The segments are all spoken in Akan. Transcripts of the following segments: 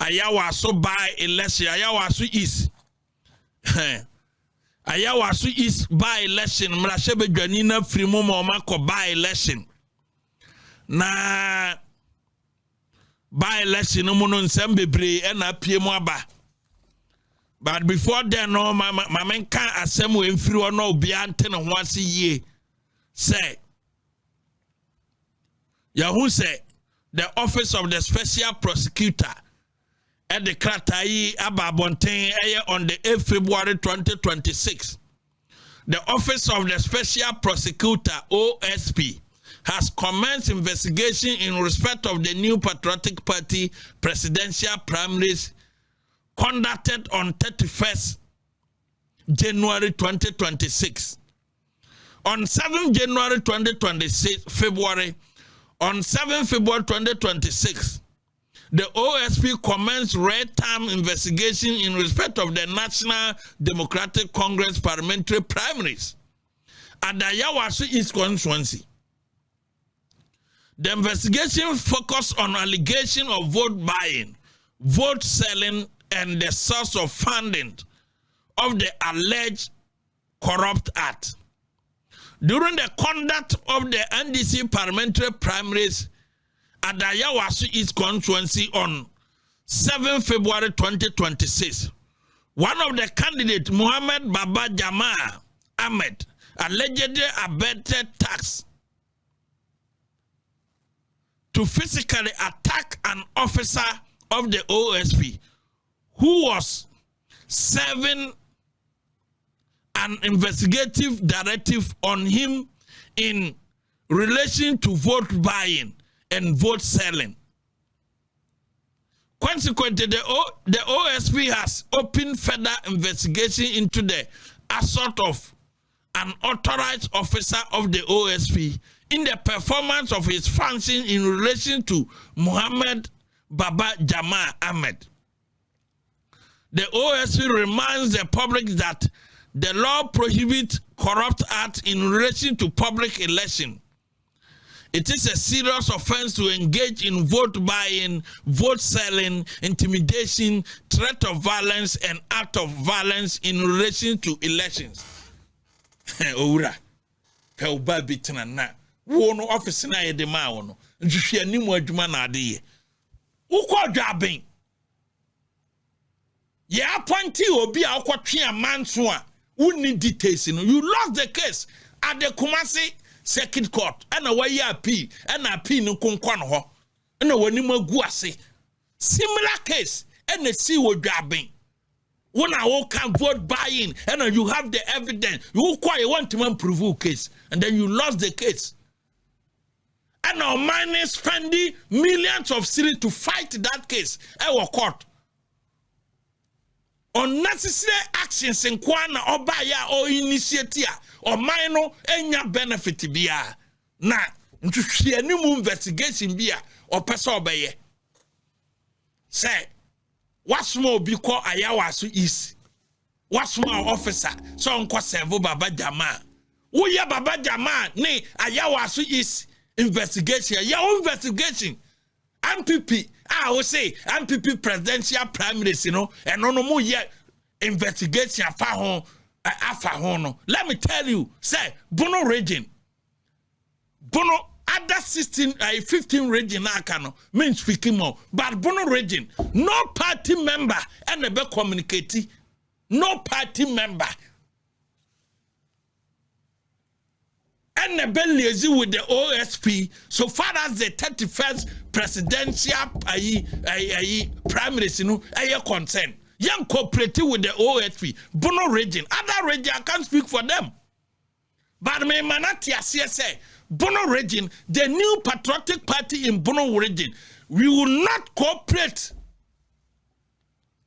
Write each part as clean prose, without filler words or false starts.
Ayawaso by election, Ayawaso East. Ayawaso East by election, Mrashebe Janina Frimomo Mako by election. Na by election, no mono nsembebre and a PMWaba. But before then, no, my man can't assemble in free or no beyond 10 once a year. Say, Yahoo say, the office of the special prosecutor at the Kratai Ababontain on the 8th February 2026. The office of the special prosecutor, OSP, has commenced investigation in respect of the new Patriotic Party presidential primaries conducted on 31st January 2026. On 7 January 2026, on 7 February 2026, the OSP commenced real-time investigation in respect of the National Democratic Congress parliamentary primaries at the Ayawaso East constituency. The investigation focused on allegation of vote buying, vote selling, and the source of funding of the alleged corrupt act. During the conduct of the NDC parliamentary primaries at the Ayawaso East constituency on 7 February 2026, one of the candidates, Muhammad Baba Jama Ahmed, allegedly abetted tax to physically attack an officer of the OSP who was serving an investigative directive on him in relation to vote buying and vote selling. Consequently, the OSP has opened further investigation into the assault of an authorized officer of the OSP in the performance of his function in relation to Muhammad Baba Jama Ahmed. The OSP reminds the public that the law prohibits corrupt acts in relation to public election. It is a serious offense to engage in vote buying, vote selling, intimidation, threat of violence, and act of violence in relation to elections. Ora, Pelba bitna na. Wono office na ye de ma wono. Nhwehwe ni mu adwuma na ade ye. Ukọ dwaben. Ye appointee obi a ukotwe amanso a wonni details no. You lost the case at the Kumasi Circuit Court. Ana wa ye appeal, ana appeal no konkon ho. Ana wani magu ase. Similar case and see wo dwaben. When I can vote buying and you have the evidence, you want to prove case, and then you lost the case. And now mine spending millions of cedis to fight that case. Our court. Unnecessary actions in Kwana or Baya or initiative or minor any benefit biya. Na to see a new investigation biya or person obey. Say. What's more because Ayawaso is? What's more officer? So unko servo Baba Jama. Uya Baba Jama ne Ayawaso is investigation. Your investigation. NPP. I will say NPP presidential primaries, you know, and no more yet investigation no. Let me tell you, say Bono region. Bono other 15 region no mean speaking more, but Bono region, no party member and never communicate. No party member and never liaison with the OSP so far as the 31st presidential primaries, you know, are concerned. Young cooperative with the OSP, Bono region, other region I can't speak for them. But me manatia say. Bono region, the new patriotic party in Bono region, we will not cooperate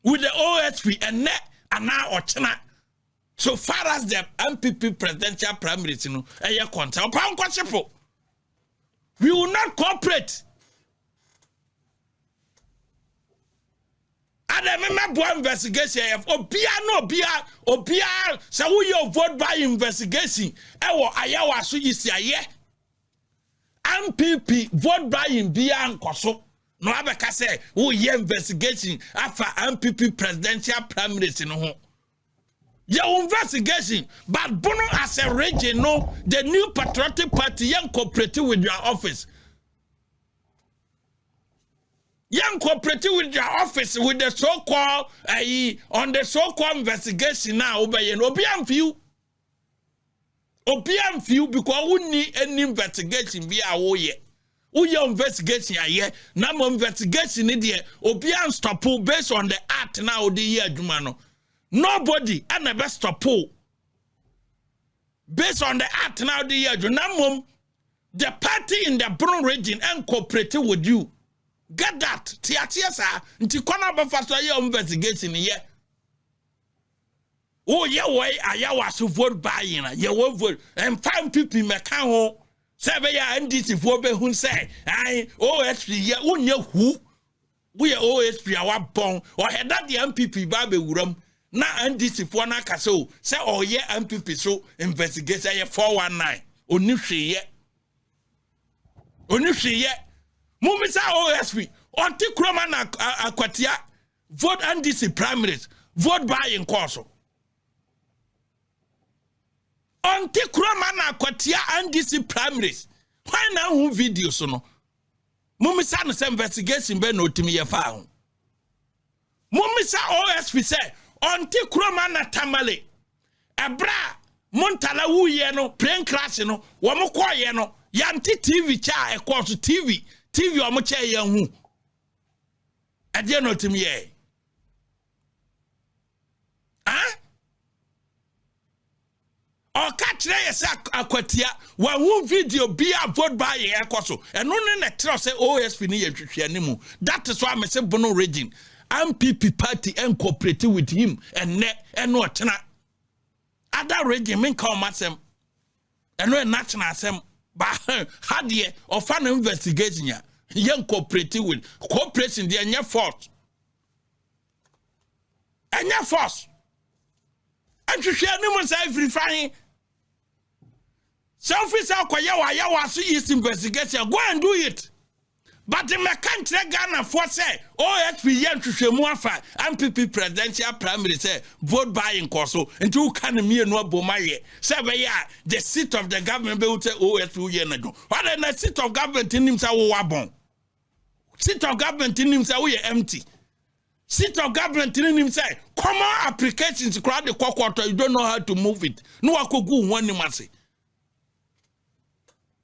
with the OSP and now or China. So far as the NPP presidential primaries, you know, we will not cooperate. And I remember one investigation of Obia, so we your vote by investigation. Ayawaso is NPP vote buying bia nkoso no abeka say wo ye investigation afa NPP presidential primaries no ho your investigation but bono as a region no the new patriotic party yan cooperate with your office yan cooperate with your office with the so-called on the so-called investigation now obey no be am few because we need any investigation be a wo ye your investigation aye na mo investigation ni de obi an stop based on the act now the year adwuma no nobody and never stop based on the act now the year adwuma the party in the Brown region and cooperating with you get that tiatia sa nti kona ba fa so your investigation ye oh yeah way aya was vote buying ye wo vote and 5 people me kan ho sebe ya NDC fo be hun say ai OSP ye unye hu we OSP awa bon or head that the NPP ba be wuram na NDC fo na ka so say oh ye NPP so investigate ye 419 oni hwe ye mumisa OSP onti kroma na akwatia vote NDC primaries vote buying course onti kroma na akwatia NDC primaries why na hu videos no mumisa no say investigation be no timi ye fa ho mumisa OSP say onti kroma na tamale ebra montala wu ye no plane crash no wo mo koye no yanti TV cha e course TV o mo che ye hu ade no timi ye o ka kire yesa akwatia wa hu video bia vote by ye ekoso eno ne na tell say OSP ni ye twehwe animu that is why me say Bono region NPP party and cooperating with him and ne eno otena other region men call masem eno national asem ba hadie of an investigation ya yen cooperating with cooperation the enya force and twehwe animu say free fine selfish akoya wa so is investigation go and do it but in my country Ghana for say OSP yan twehwemu afa MPP presidential primary say vote buying course so into can me no abomaye say be ya the seat of the government be say OSP ye na do what the seat of government in him say wo wabon seat of government in him say we empty seat of government in him say common applications crowd the quarter you don't know how to move it no akogu one nimase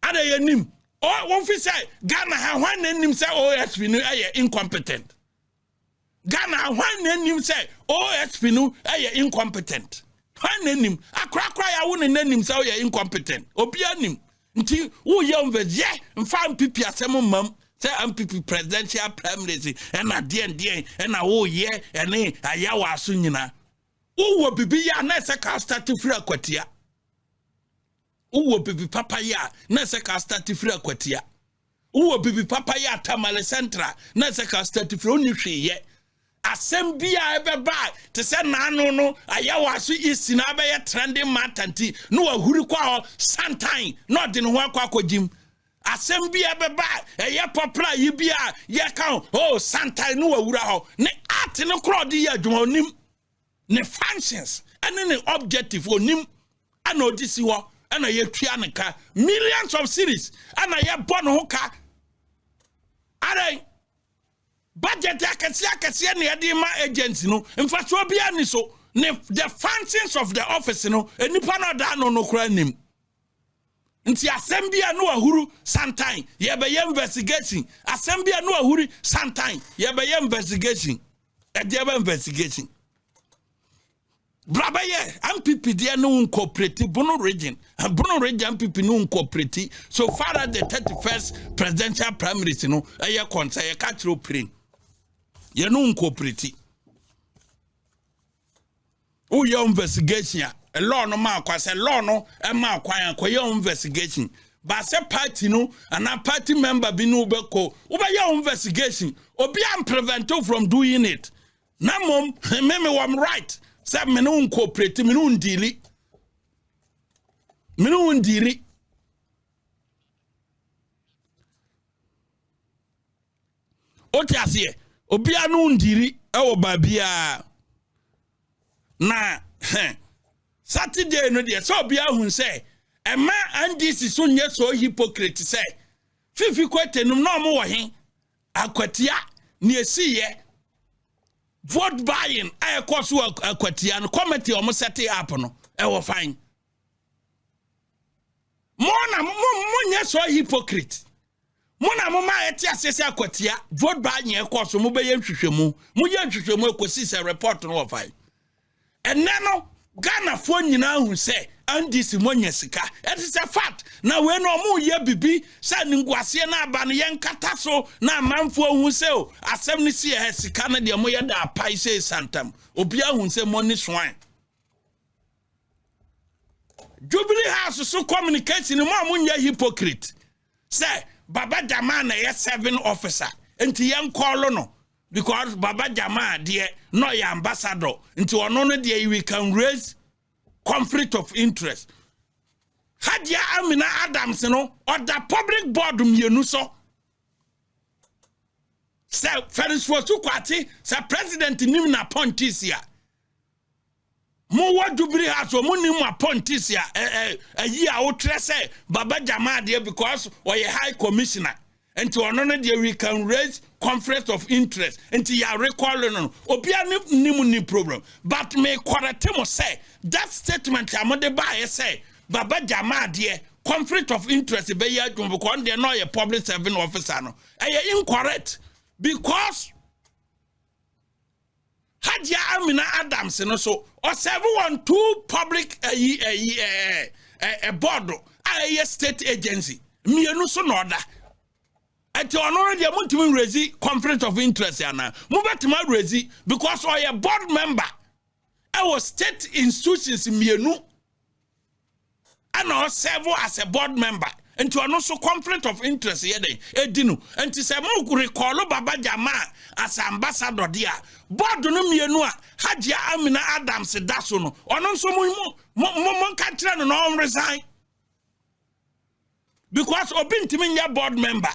ada yenim oh one fi say Ghana ha hwan nanim say OSP no incompetent Ghana hwan nanim say OSP no incompetent hwan nanim akrakra ya wo nanim say incompetent obi anim nti wo ye onveje mfa MPP asem mam say MPP presidential primaries and adie and wo ye ene ayawa aso nyina wo bibi ya na say ka start free akwatia uwo bibi papa ya na se ka start free akwatia uwo bibi papa ya tamale central na se ka start free oni hweye asem bia ebeba te se na anu no ayawa so isi na be ye trending matanti no ahuri kwa ho santan no de no ho akwakogyim asem bia ebeba eye popular yi bia ye kan oh santan no awura ho ne art no crowd ye adwuma onim ne functions and ne objective onim ana odisi ho ana ye tua nka millions of cities ana ye born hoka are budget akase na ye dey ma agency no mfaso bia ni so the functions of the office no enipa no da no kura nim nti asembia no ahuru sometime ye be investigation asembia no ahuri sometime ye be investigation e dey be investigation Brabaye, MPP there no cooperative Bono region MPP no cooperative so far as the 31st presidential primaries no aye concern ye catch ro print ye no cooperative o your investigation a law no ma kwa say law no e ma kwa your investigation but say party no and a party member bi no be ko wo your investigation obi am prevent you from doing it na mom me I'm right say me no cooperate me no ndili otiasie obia no ndiri ewo babia na Saturday no de so obia hu say ema NDC so nye so hypocrite say fifi kwetenum na omo wo he akwatia ne esiye vote buying I course akwatia no committee omo set up no ewo fine mona monye so hypocrite mona mama eti asese akwatia vote buying e course mo be ye nhwehwemu mo ye nhwehwemu ekosi se report no fine eneno Ghana for nyina hu say NDC monye sika it is a fact na we no mo ye bibi say ngwase na aba no yen kata so na manfo hu say o asem ni si e sika na de mo ye da pai say santam obi hu say money swine Jubilee House so communication mo amunya hypocrite say Baba Jama na ye 7 officer enti yen call no because Baba Jama there no your ambassador into one there we can raise conflict of interest. Hadia Amina Adams no or the public board so Ferris for Sukwati sa president nim na Pontisia mo wa Jubilee House mo nim na Pontisia a year o say Baba Jama there because or a high commissioner and to another day we can raise conflict of interest until you are recalling on obia ni problem but me kwaratemo say that statement amode ba say Baba Jama there conflict of interest be ya dum because they no a public service officer no incorrect because Hadia Amina Adams no so or 712 public a board a state agency me no so no da at already a multi raise conflict of interest yana mubatima raise because or a board member our state institutions mienu and or serve as a board member and to also conflict of interest here edinu and to say mo recall Baba Jama as ambassador there board no mienu a Hadia Amina Adams daso no ono so mo katra no resign because obintimi nya board member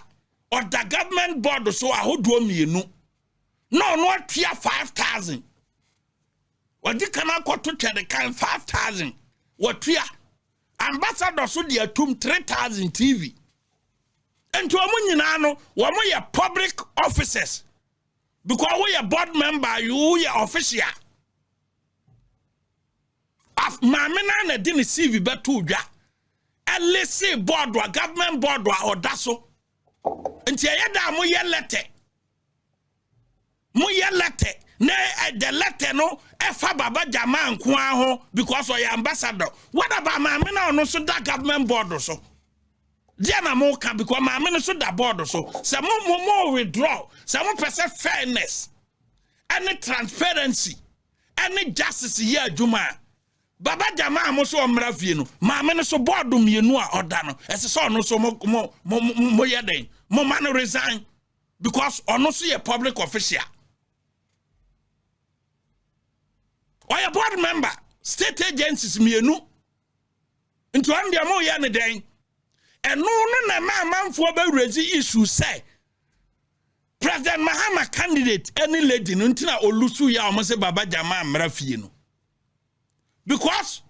or the government board so ahodo mienu no tia 5,000 what you can go to the kind 5,000 what tia ambassador so dia tum 3,000 TV and to amunyina no wo mo ye public officers because we are board member you are official af mamena na di ni CV betu dwa LC board or government board or daso nti ayeda mo ye letter na the letter no efa Baba Jama nko aho because we ambassador what about mama na no so that government board so dia na mo ka because mama no so that board so say mo withdraw say mo person fairness and transparency and justice here adwuma Baba Jama mo so omra fie no mama no so board mienu a oda no ese so no so mo ye den mo man resign because ono so ye public official or a board member state agencies mienu into one dia mo ye ne den and no na manfo ba raise issue say President Mahama candidate any lady no ntina olusu ya o say Baba Jama amra fie no because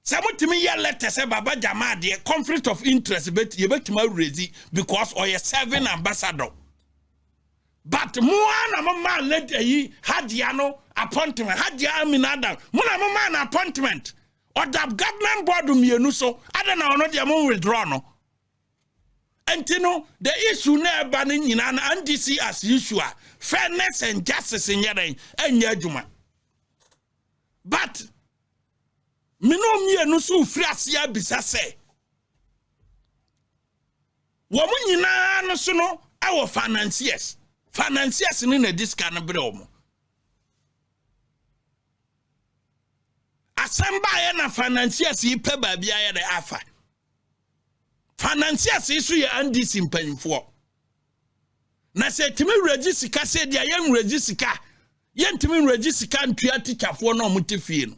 somebody ye letter say Baba Jama there conflict of interest but you betima raise because or a serving ambassador but mo na mama let yi Hadia no appointment Hadia Amina Adam mo na mama na appointment or the government board mienu so ada na ono dia mo withdraw no entino the issue na eba ni nyina na NDC as usual fairness and justice in yeren enya adwuma but mino mienu so free asia bisa say wo mo nyina no so no our financiers ni na diska na bre omo asamba ya na financiers yi pe ba bia ya de afa financiers yi so ye NDC mpanfo na se timi register se dia ye register ye ntimi register ntua teacherfo na omutefie no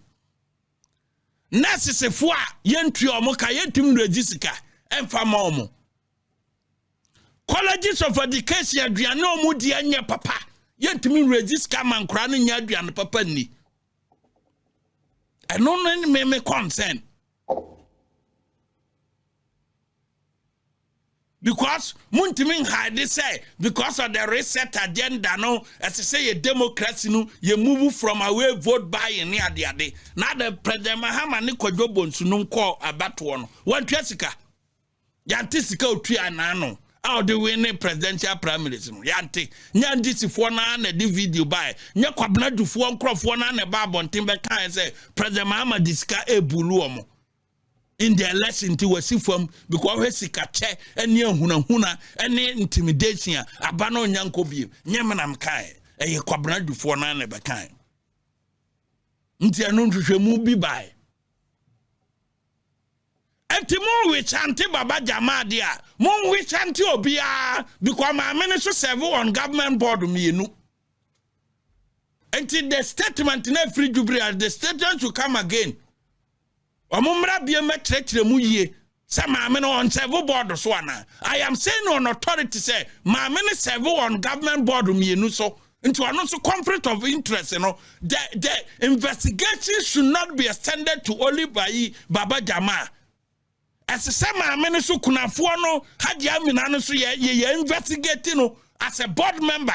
necessary a ye ntua omo ka ye ntimi register emfa ma omo colleges of education aduane omudi anya papa yentimi register man kra no nya aduane papa ni eno no me concern because muntimin hide say because of the reset agenda no as say a democracy no you move from away vote by in ade now the president Mahama ni kwadwo bonsu no nko abato no wantwasika yantisika otua na no how the winning presidential primaries no yanti nyandisifo na na di video by nya kwabnadufo nkrofo na na ba bonten be kan say president Mahama disika ebulu omo in the election to wasifam because we sikache ene ahunahuna ene intimidation abano nyanko bi nyemenam kai eye kwabnadufo na na be kan nti anu nhwehwemu bi bai Etimo which anti Baba Jama dia, mon which anti obia, because my minister serve on government board me. Until the statement in every jubilee, the statement will come again. Omumra be a metric remuye. Some men on several board swana. I am saying on authority say, my minister serve on government board me. So into another conflict of interest, the investigation should not be extended to only by Baba Jama. As a summer minister kunafuano had yaminano so ye investigating as a board member.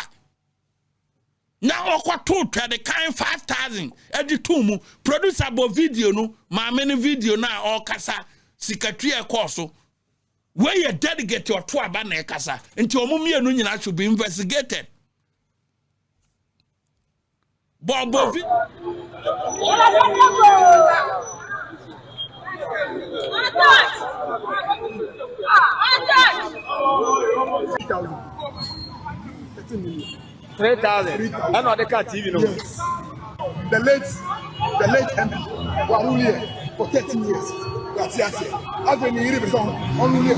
Now okwa to the kind 5,000 editumu produce abo video no ma many video na all kasa secretary course where you delegate your to aba na kasa nti omumie no nyina should be investigated. Bobo $3,000. I know they can't TV no. Yes. The late NPP were only here for 13 years. That's yes. I've been here for only here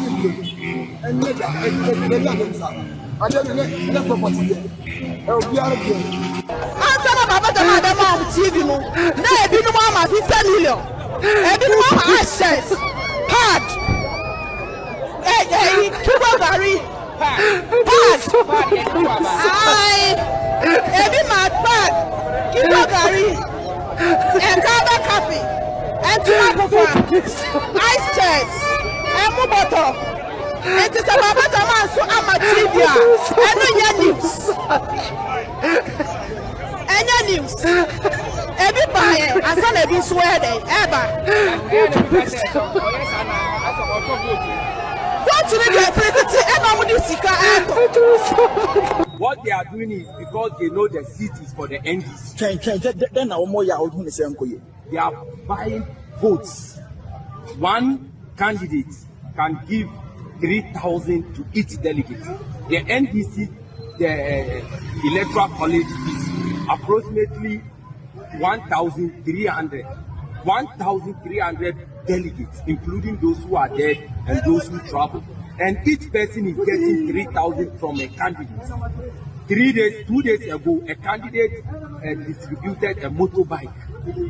and later and then the property there. We are here. Answer Baba Jama on TV no. Na ebi no ma 50 million. Ebi no ma access. Hard. Hey, Cuba Gary. Hard. Ebi ma bag. Cuba Gary. And Kaba Coffee. And Tumakufa. Ice chest. And Muboto. And it's a Baba Jama so amateur. And no news. Everybody, I saw them swear they ever. What to What they are doing is because they know the seat is for the NDC. They are buying votes. One candidate can give 3,000 to each delegate. The NDC, the electoral college is approximately 1,300 delegates, including those who are dead and those who travel. And each person is getting 3,000 from a candidate. 2 days ago, a candidate distributed a motorbike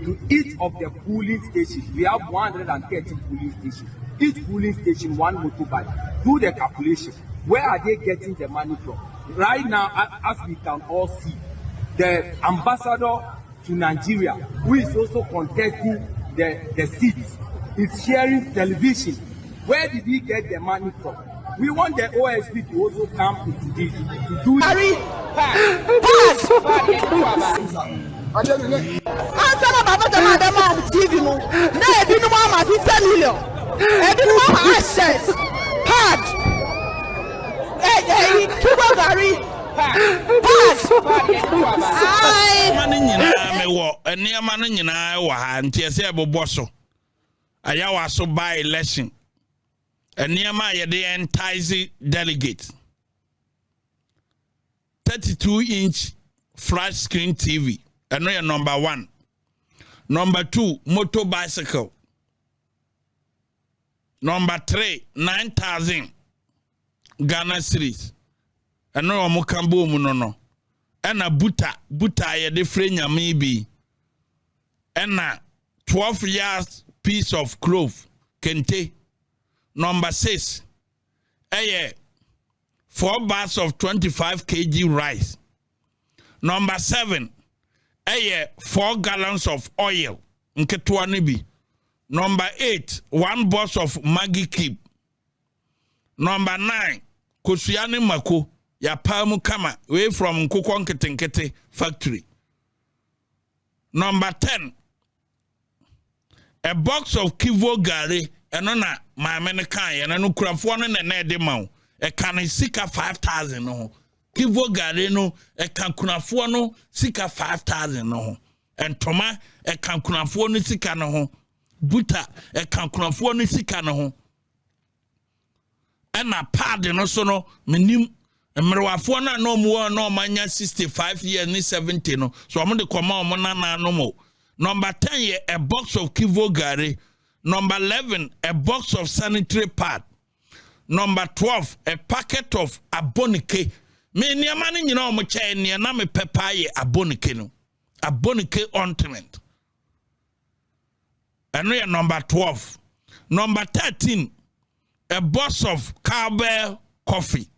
to each of the polling stations. We have 130 polling stations. Each polling station, one motorbike. Do the calculation. Where are they getting the money from? Right now, as we can all see, the ambassador to Nigeria, who is also contesting the seats, is sharing television. Where did he get the money from? We want the OSP to also come into this to do Answer Baba Jama on TV no. Na ebi no ma 50 million. Ebi no ma access. Hard. Hey, Cuba Gary. mani nyina me wo eniama no nyina wa ha ntiese ebobo so ayawa so by election eniama ye de entice delegate 32-inch flat screen TV eno ye number 1. Number 2 motor bicycle. Number 3 9,000 Ghana cedis. Eno omo kambo mu no ena buta ye de free nyame bi ena 12 yards piece of cloth kente. Number 6 eye 4 bags of 25 kg rice. Number 7, 4 gallons of oil. Nketewa ne bi. Number 8, 1 box of Maggi cube. Number 9, kosuane mako ya palmu kama away from nkukwo nketenkete factory. Number 10, a box of Kivo Gari eno na maame ne kan ye na no kurafo no na de ma wo e kan sika 5,000 no Kivo Gari no e kan kunafo no sika 5,000 no entoma e kan kunafo no sika no ho buta e kan kunafo no sika no ho ena pad no so no menim mmerwafo na no mo no manya 65 years ni 70 no so omo de koma omo na no mo. Number 10 a box of Kivo Gari. Number 11 a box of sanitary pad. Number 12 a packet of abonike. Me niama ni nyina omo che ne na me pepa ye abonike no. Abonike ointment. And we are number 12. Number 13 a box of cowbell coffee.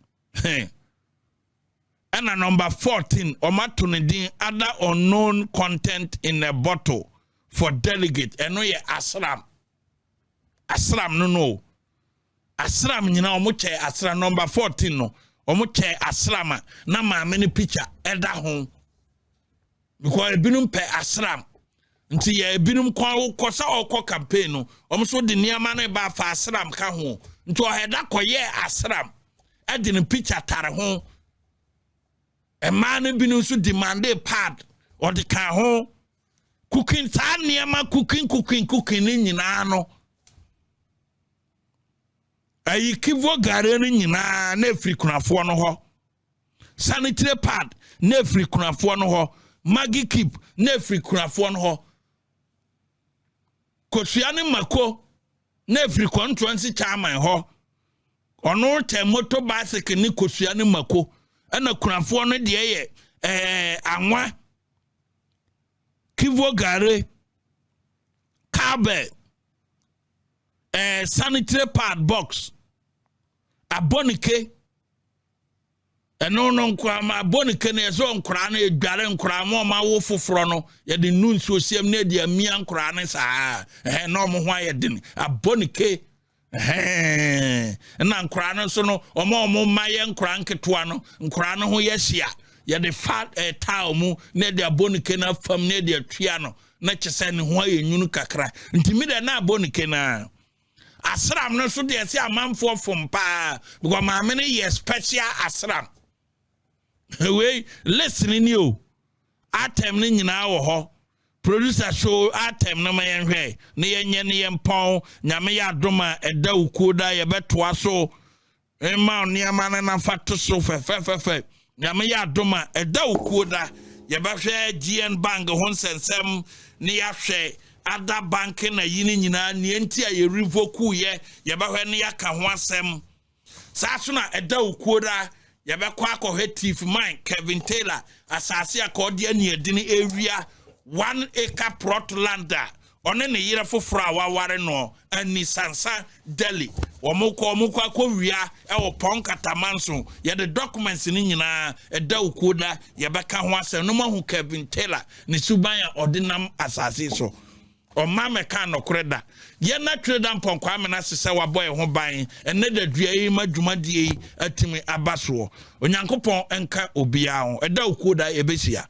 And a number 14, omatunidin other unknown content in a bottle for delegate. And we asram. Asram no. Asram nyina omuche asram number 14 no. Omuche asrama na ma many picture eda hon. Because ebinum pe asram. Nti ye ebinum kwa sa okọ campaign no. Omso de niama na ba fa asram ka ho. Nti o heda koye asram. Edi ne picture tare ho. A man been so demanded pad or the car home cooking sanyama cooking in ano. A Kivo Gari in nefri kunafo no ho. Sanitary pad nefri kunafo no ho. Maggi keep nefri kunafo no ho. Kosuane mako nefri kontwansi chairman ho. Ono te motor bicycle ni kosuane mako. Ana kunafo no de ye anwa Kivo Gari carbe sanitary pad box abonike eno no nkwa ma abonike na yeso nkra na edware nkra ma wo foforo no ye de nu nso osiem na de amia nkra na sa no mo ho ayedin abonike na nkura no so no omo maye nkura nketoa no nkura no ho yehia ye de fat taw mu na de abonike na fam na de atua no na kyese ne ho ayenyunu kakra ntimi de na abonike na asram no so de se amanfo fom pa because maame ne ye special asram we listening you atem ne nyina wo ho producer show atem no mayen hwe ne yenye ne yempon nyame ya adoma eda ukuoda ye betoa so ema niama na fato so fe nyame ya adoma eda ukuoda ye bahwe GN bank ho nsensem ne ya hwe ada bank na yini nyina ne enti a ye revoke ye bahwe ne ya ka ho asem sa so na eda ukuoda ye bekwa akọhwe thief mine Kevin Taylor asase akọde ani edini area 1 acre plot lander one ne yire foforo awaware no ani sansa Delhi omukọ akọwia e wo pon katamanso ye the documents ni nyina eda ukuoda ye beka ho asem no mahu Kevin Taylor ne subanya ordinam asase so o mameka no kreda ye na trader mponkwa amena sese waboy ho ban ene da dua yi madwumadie atimi abaso onyankopon enka obia ho eda ukuoda ye besia